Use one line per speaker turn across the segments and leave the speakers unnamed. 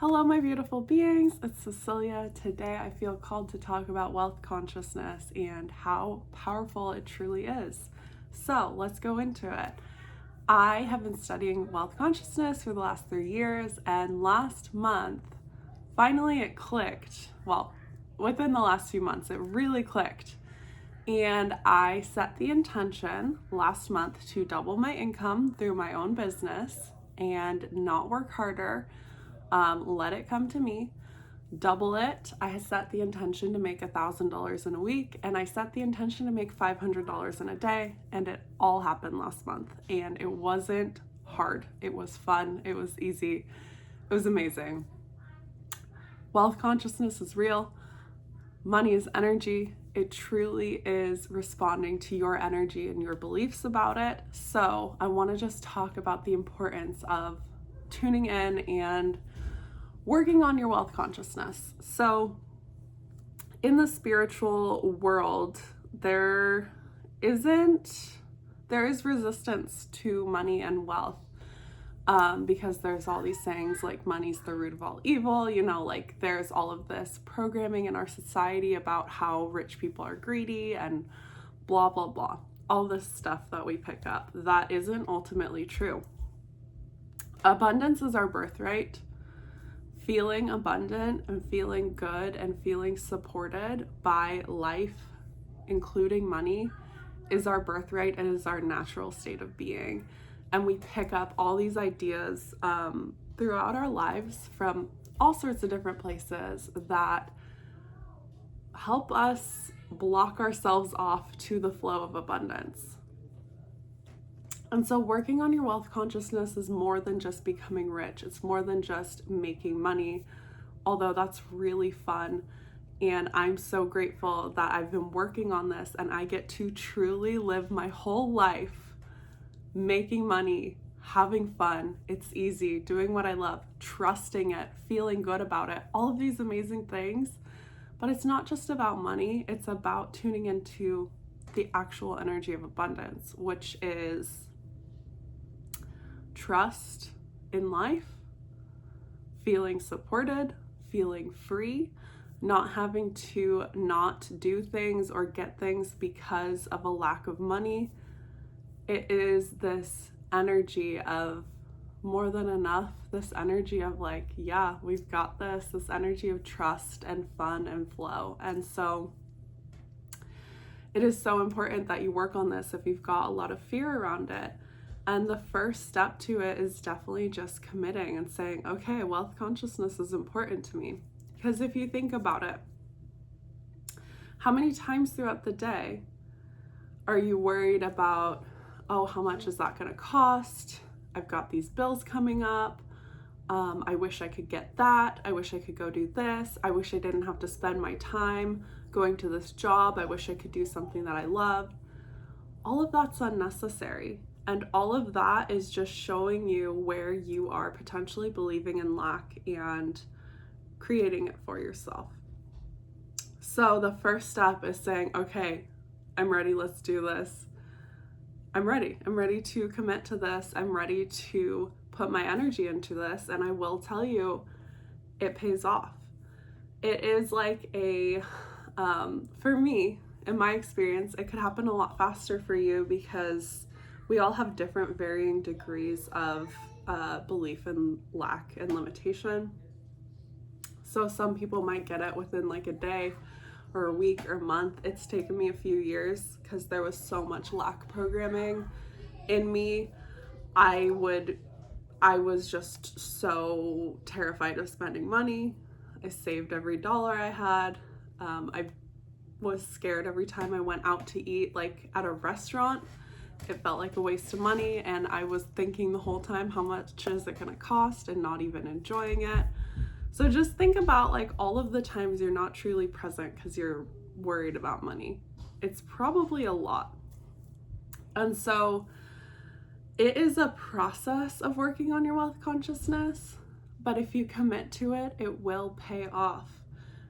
Hello, my beautiful beings. It's Cecilia. Today I feel called to talk about wealth consciousness and how powerful it truly is. So let's go into it. I have been studying wealth consciousness for the last 3 years, and last month, finally it clicked. Well, within the last few months, it really clicked. And I set the intention last month to double my income through my own business and not work harder. Let it come to me, double it. I set the intention to make $1,000 in a week, and I set the intention to make $500 in a day, and it all happened last month. And it wasn't hard. It was fun. It was easy. It was amazing. Wealth consciousness is real. Money is energy. It truly is responding to your energy and your beliefs about it. So I want to just talk about the importance of tuning in and working on your wealth consciousness. So in the spiritual world, there is resistance to money and wealth, because there's all these sayings like money's the root of all evil, like there's all of this programming in our society about how rich people are greedy and blah, blah, blah. All this stuff that we pick up that isn't ultimately true. Abundance is our birthright. Feeling abundant and feeling good and feeling supported by life, including money, is our birthright and is our natural state of being. And we pick up all these ideas throughout our lives from all sorts of different places that help us block ourselves off to the flow of abundance. And so working on your wealth consciousness is more than just becoming rich. It's more than just making money, although that's really fun. And I'm so grateful that I've been working on this and I get to truly live my whole life making money, having fun. It's easy, doing what I love, trusting it, feeling good about it, all of these amazing things. But it's not just about money. It's about tuning into the actual energy of abundance, which is trust in life, feeling supported, feeling free, not having to not do things or get things because of a lack of money. It is this energy of more than enough, this energy of like, yeah, we've got this energy of trust and fun and flow. And so it is so important that you work on this if you've got a lot of fear around it. And the first step to it is definitely just committing and saying, okay, wealth consciousness is important to me. Because if you think about it, how many times throughout the day are you worried about, oh, how much is that going to cost? I've got these bills coming up. I wish I could get that. I wish I could go do this. I wish I didn't have to spend my time going to this job. I wish I could do something that I love. All of that's unnecessary. And all of that is just showing you where you are potentially believing in lack and creating it for yourself. So the first step is saying, okay, I'm ready. Let's do this. I'm ready. I'm ready to commit to this. I'm ready to put my energy into this. And I will tell you, it pays off. It is like for me, in my experience, it could happen a lot faster for you because we all have different varying degrees of belief in lack and limitation. So some people might get it within like a day or a week or a month. It's taken me a few years because there was so much lack programming in me. I was just so terrified of spending money. I saved every dollar I had. I was scared every time I went out to eat, like at a restaurant. It felt like a waste of money, and I was thinking the whole time, how much is it gonna cost, and not even enjoying it. So just think about like all of the times you're not truly present because you're worried about money. It's probably a lot. And so it is a process of working on your wealth consciousness, but if you commit to it, it will pay off.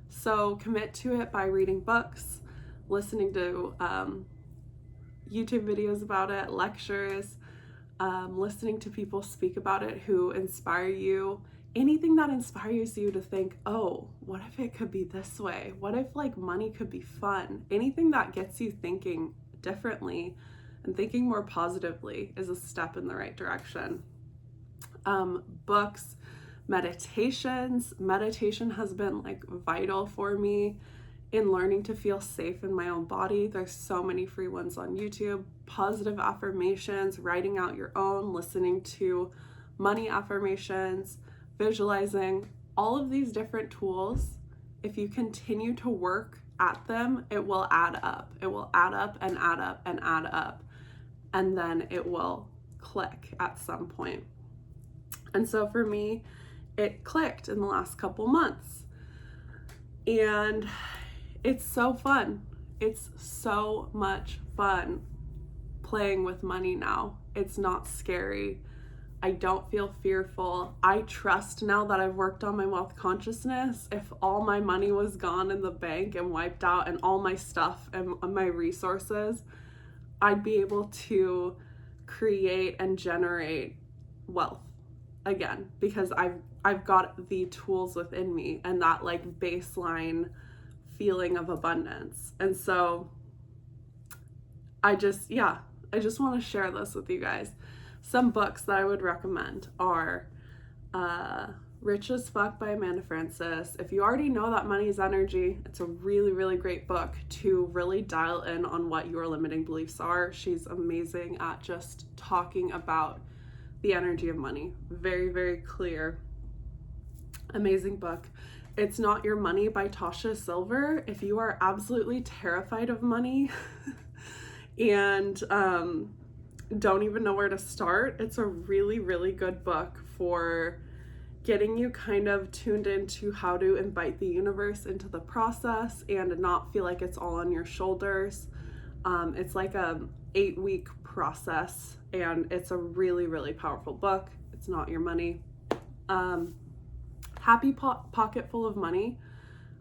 So commit to it by reading books, listening to YouTube videos about it, lectures, listening to people speak about it who inspire you, anything that inspires you to think, oh, what if it could be this way? What if like money could be fun? Anything that gets you thinking differently and thinking more positively is a step in the right direction. Books, meditations. Meditation has been like vital for me in learning to feel safe in my own body. There's so many free ones on YouTube. Positive affirmations, writing out your own, listening to money affirmations, visualizing, all of these different tools. If you continue to work at them, it will add up. It will add up and add up and add up. And then it will click at some point. And so for me, it clicked in the last couple months. And it's so fun. It's so much fun playing with money now. It's not scary. I don't feel fearful. I trust now that I've worked on my wealth consciousness. If all my money was gone in the bank and wiped out and all my stuff and my resources, I'd be able to create and generate wealth again, because I've got the tools within me and that like baseline feeling of abundance. And so I just want to share this with you guys. Some books that I would recommend are Rich as Fuck by Amanda Frances. If you already know that money is energy, it's a really, really great book to really dial in on what your limiting beliefs are. She's amazing at just talking about the energy of money. Very, very clear. Amazing book. It's Not Your Money by Tasha Silver. If you are absolutely terrified of money and don't even know where to start, it's a really, really good book for getting you kind of tuned into how to invite the universe into the process and not feel like it's all on your shoulders. It's like a 8-week process, and it's a really, really powerful book. It's Not Your Money. Happy Pocket Full of Money.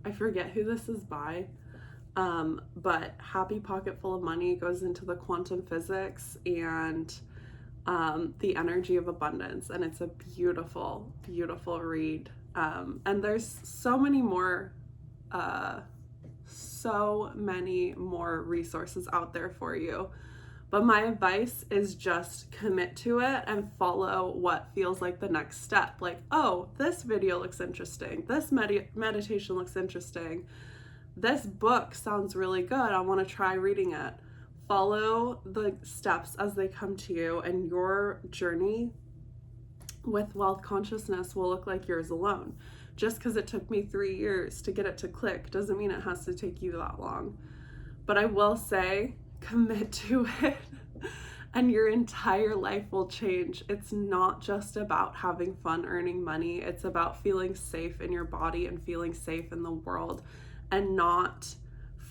I forget who this is by, but Happy Pocket Full of Money goes into the quantum physics and the energy of abundance, and it's a beautiful, beautiful read. And there's so many more resources out there for you. But my advice is just commit to it and follow what feels like the next step. Like, oh, this video looks interesting. This meditation looks interesting. This book sounds really good. I want to try reading it. Follow the steps as they come to you, and your journey with wealth consciousness will look like yours alone. Just because it took me 3 years to get it to click doesn't mean it has to take you that long. But I will say, commit to it and your entire life will change. It's not just about having fun earning money. It's about feeling safe in your body and feeling safe in the world, and not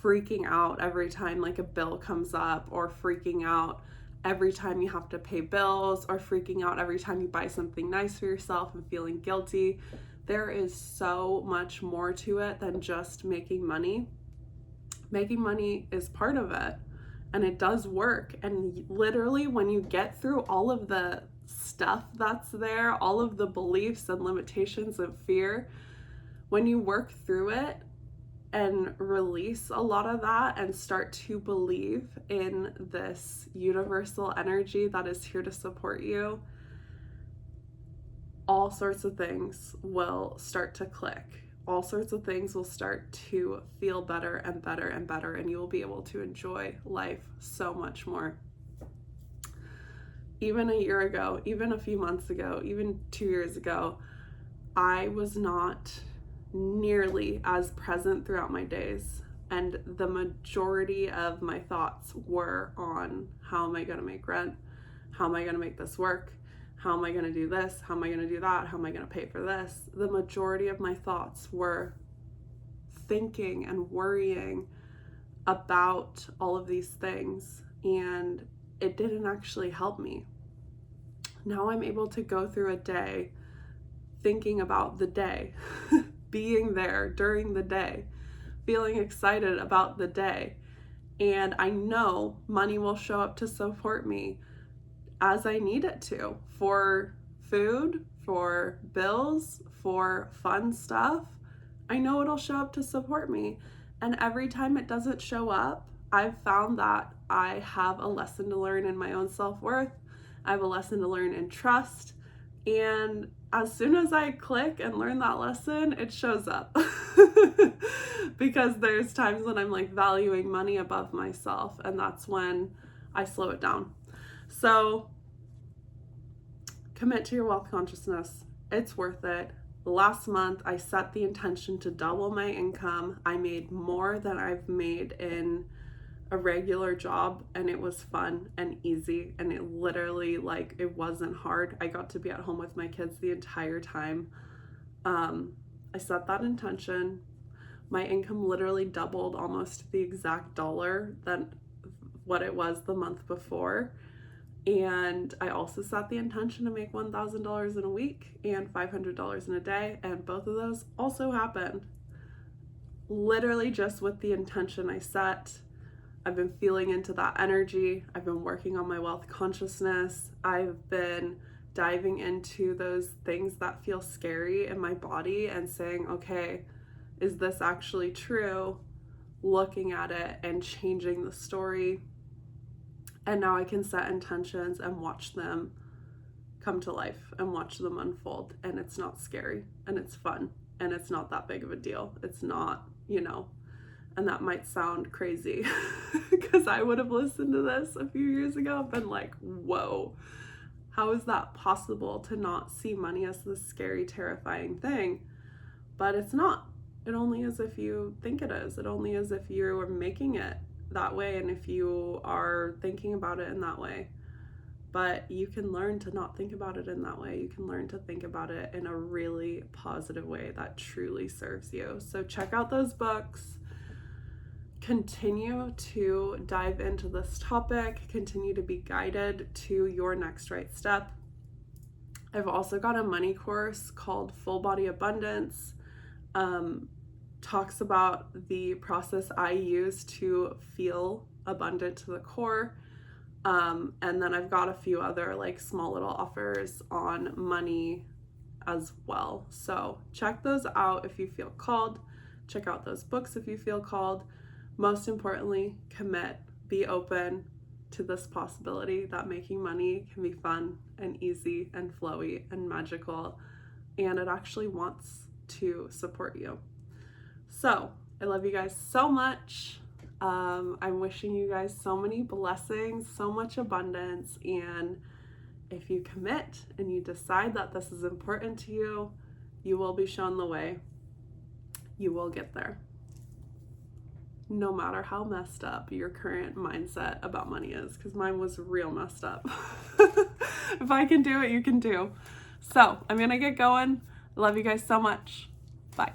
freaking out every time like a bill comes up, or freaking out every time you have to pay bills, or freaking out every time you buy something nice for yourself and feeling guilty. There is so much more to it than just making money. Making money is part of it, and it does work. And literally when you get through all of the stuff that's there, all of the beliefs and limitations of fear, when you work through it and release a lot of that and start to believe in this universal energy that is here to support you, all sorts of things will start to click. All sorts of things will start to feel better and better and better, and you will be able to enjoy life so much more. Even a year ago, even a few months ago, even 2 years ago, I was not nearly as present throughout my days, and the majority of my thoughts were on, how am I going to make rent? How am I going to make this work? How am I going to do this? How am I going to do that? How am I going to pay for this? The majority of my thoughts were thinking and worrying about all of these things, and it didn't actually help me. Now I'm able to go through a day thinking about the day, being there during the day, feeling excited about the day, and I know money will show up to support me as I need it to, for food, for bills, for fun stuff, I know it'll show up to support me. And every time it doesn't show up, I've found that I have a lesson to learn in my own self-worth. I have a lesson to learn in trust. And as soon as I click and learn that lesson, it shows up. Because there's times when I'm like valuing money above myself, and that's when I slow it down. So commit to your wealth consciousness. It's worth it. Last month, I set the intention to double my income. I made more than I've made in a regular job, and it was fun and easy, and it literally, like, it wasn't hard. I got to be at home with my kids the entire time. I set that intention. My income literally doubled, almost the exact dollar than what it was the month before. And I also set the intention to make $1,000 in a week and $500 in a day, and both of those also happened. Literally just with the intention I set. I've been feeling into that energy. I've been working on my wealth consciousness. I've been diving into those things that feel scary in my body and saying, okay, is this actually true? Looking at it and changing the story. And now I can set intentions and watch them come to life and watch them unfold. And it's not scary, and it's fun, and it's not that big of a deal. It's not, and that might sound crazy because I would have listened to this a few years ago and been like, whoa, how is that possible to not see money as this scary, terrifying thing? But it's not. It only is if you think it is. It only is if you're making it that way and if you are thinking about it in that way. But you can learn to not think about it in that way. You can learn to think about it in a really positive way that truly serves you. So check out those books. Continue to dive into this topic. Continue to be guided to your next right step. I've also got a money course called Full Body Abundance. Talks about the process I use to feel abundant to the core. And then I've got a few other like small little offers on money as well. So check those out if you feel called. Check out those books if you feel called. Most importantly, commit. Be open to this possibility that making money can be fun and easy and flowy and magical, and it actually wants to support you. So I love you guys so much. I'm wishing you guys so many blessings, so much abundance, and if you commit and you decide that this is important to you, you will be shown the way. You will get there. No matter how messed up your current mindset about money is, because mine was real messed up. If I can do it, you can do. So I'm gonna get going. I love you guys so much. Bye.